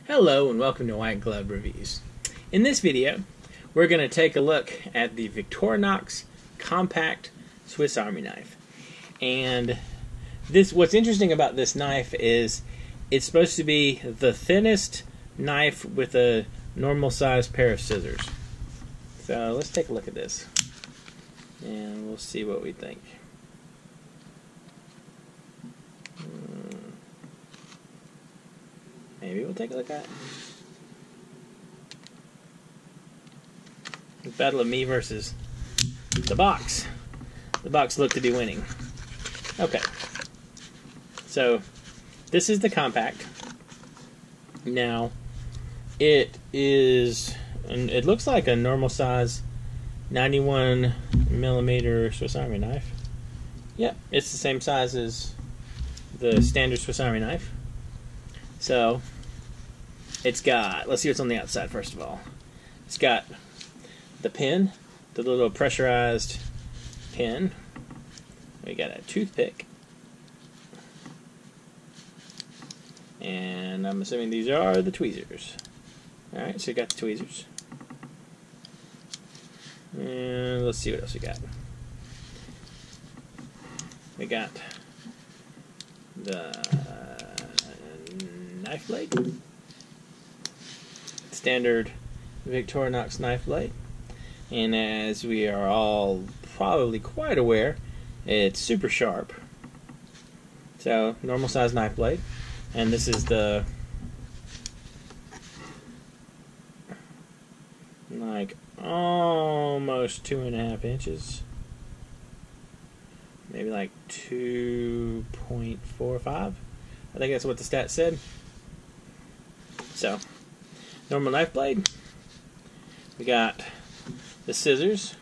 Hello and welcome to White Glove Reviews. In this video, we're going to take a look at the Victorinox Compact Swiss Army Knife. And what's interesting about this knife is it's supposed to be the thinnest knife with a normal sized pair of scissors. So let's take a look at this and we'll see what we think. Maybe we'll take a look at it. The battle of me versus the box. The box looked to be winning. Okay. So, this is the compact. Now, it looks like a normal size 91mm Swiss Army knife. Yep, it's the same size as the standard Swiss Army knife. So, it's got, let's see what's on the outside first of all. It's got the pin, the little pressurized pin. We got a toothpick. And I'm assuming these are the tweezers. Alright, so you got the tweezers. And let's see what else we got. We got the knife blade. Standard Victorinox knife blade. And as we are all probably quite aware, it's super sharp. So, normal size knife blade. And this is the like almost 2.5 inches. Maybe like 2.45. I think that's what the stat said. So, normal knife blade. We got the scissors,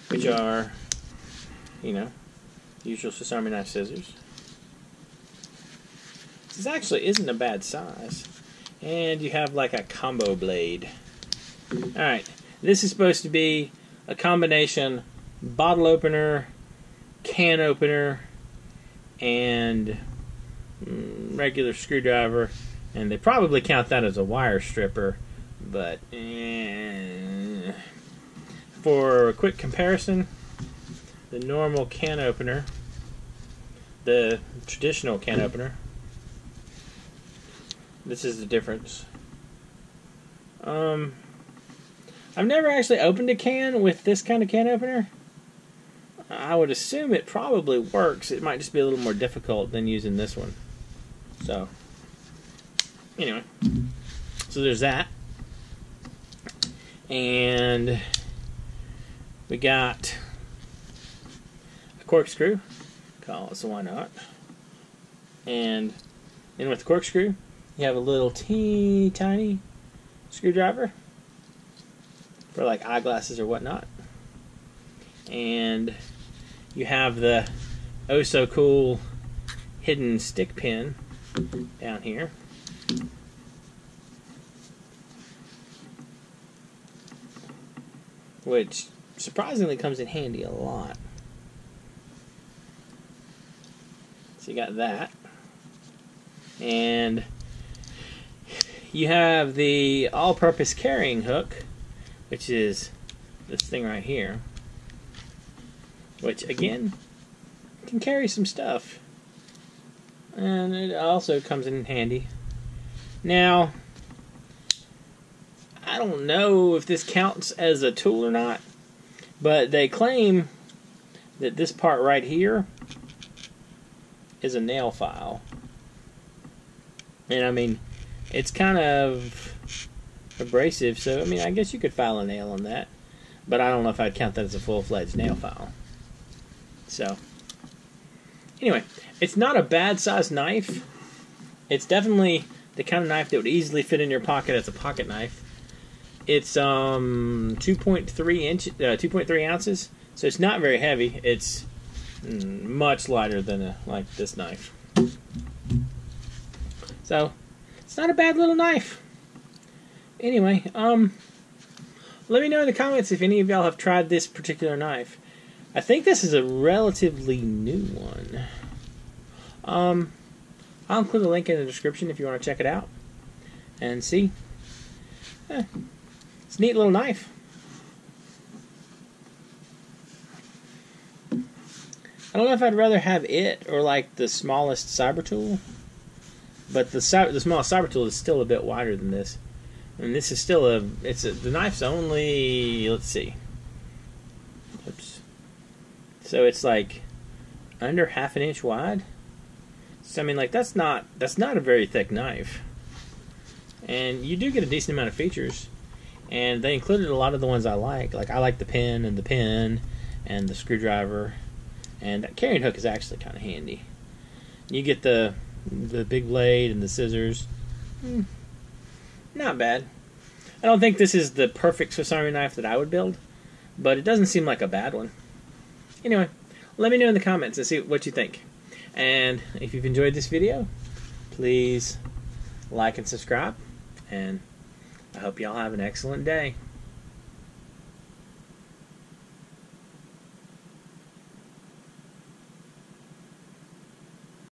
which are, usual Swiss Army knife scissors. This actually isn't a bad size. And you have like a combo blade. Alright, this is supposed to be a combination bottle opener, can opener, and regular screwdriver. And they probably count that as a wire stripper, but for a quick comparison, the normal can opener, the traditional can opener, this is the difference. I've never actually opened a can with this kind of can opener. I would assume it probably works. It might just be a little more difficult than using this one. So, anyway, so there's that. And we got a corkscrew. Call it, so why not? And then with the corkscrew, you have a little teeny tiny screwdriver for like eyeglasses or whatnot. And you have the oh so cool hidden stick pin down here. Which surprisingly comes in handy a lot. So you got that. And you have the all-purpose carrying hook, which is this thing right here. Which, again, can carry some stuff. And it also comes in handy. Now, I don't know if this counts as a tool or not, but they claim that this part right here is a nail file. And I mean, it's kind of abrasive, so I mean, I guess you could file a nail on that, but I don't know if I'd count that as a full-fledged nail file. So, anyway, it's not a bad sized knife. It's definitely the kind of knife that would easily fit in your pocket as a pocket knife. It's 2.3 ounces, so it's not very heavy. It's much lighter than like this knife. So, it's not a bad little knife. Anyway, let me know in the comments if any of y'all have tried this particular knife. I think this is a relatively new one. I'll include a link in the description if you want to check it out. And see, it's a neat little knife. I don't know if I'd rather have it or like the smallest cyber tool, but the smallest cyber tool is still a bit wider than this, and this is still the knife's only, let's see, oops, so it's like under ½ inch wide. So I mean, like that's not a very thick knife, and you do get a decent amount of features, and they included a lot of the ones I like. Like I like the pin and the screwdriver. And that carrying hook is actually kind of handy. You get the big blade and the scissors. Not bad. I don't think this is the perfect Swiss Army knife that I would build, but it doesn't seem like a bad one. Anyway, let me know in the comments and see what you think. And if you've enjoyed this video, please like and subscribe. And I hope y'all have an excellent day.